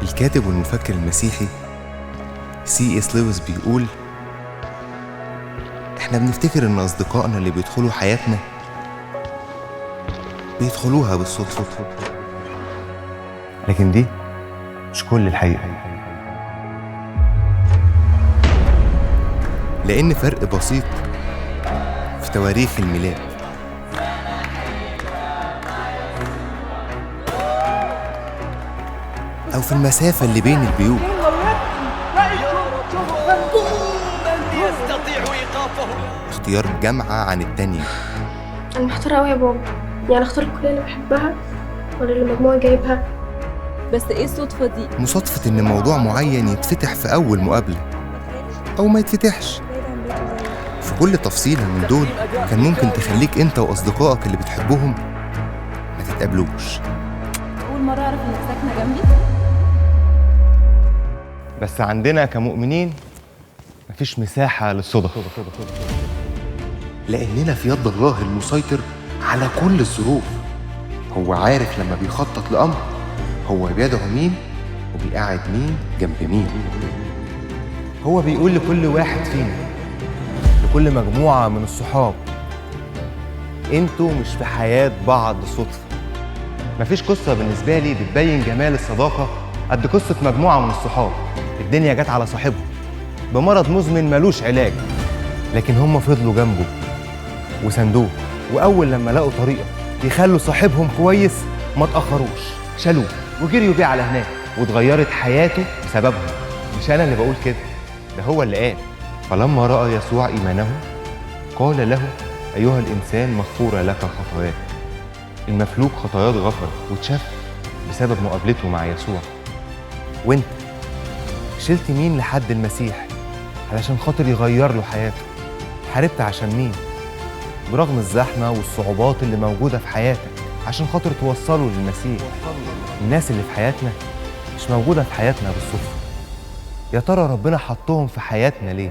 الكاتب والمفكر المسيحي سي اس لويس بيقول: احنا بنفتكر ان اصدقائنا اللي بيدخلوا حياتنا بيدخلوها بالصدفة، لكن دي مش كل الحقيقة. لأن فرق بسيط في تواريخ الميلاد أو في المسافة اللي بين البيوت. اختيار جامعة عن التانية. أنا محتارة أوي يا بابا، يعني أختار الكلية اللي بحبها ولا اللي مجموعي جايبها؟ بس إيه الصدفة دي؟ مصادفة إن موضوع معين يتفتح في أول مقابلة أو ما يتفتحش. في كل تفصيلة من دول كان ممكن تخليك أنت وأصدقائك اللي بتحبهم ما تتقابلوش. أول مرة أعرف إنك ساكنة جنبي. بس عندنا كمؤمنين مفيش مساحة للصدف، لأننا في يد الله المسيطر على كل الظروف. هو عارف لما بيخطط لأمر هو بيدعو مين وبيقعد مين جنب مين. هو بيقول لكل واحد فينا، لكل مجموعة من الصحاب: انتوا مش في حياة بعض صدفة. مفيش قصة بالنسبة لي بتبين جمال الصداقة قد قصة مجموعة من الصحاب الدنيا جت على صاحبهم بمرض مزمن ملوش علاج، لكن هم فضلوا جنبه وسندوه، وأول لما لقوا طريقة يخلوا صاحبهم كويس ما تأخروش، شالوه وجريوا بيه على هناك، واتغيرت حياته بسببهم. مش أنا اللي بقول كده، ده هو اللي قال: فلما رأى يسوع إيمانه قال له: أيها الإنسان مغفورة لك خطاياك. المفلوج خطاياه اتغفرت واتشاف بسبب مقابلته مع يسوع. وانت شلت مين لحد المسيح علشان خاطر يغير له حياته؟ حاربت عشان مين برغم الزحمة والصعوبات اللي موجودة في حياتك عشان خاطر توصله للمسيح؟ الناس اللي في حياتنا مش موجودة في حياتنا بالصدفة. يا ترى ربنا حطهم في حياتنا ليه؟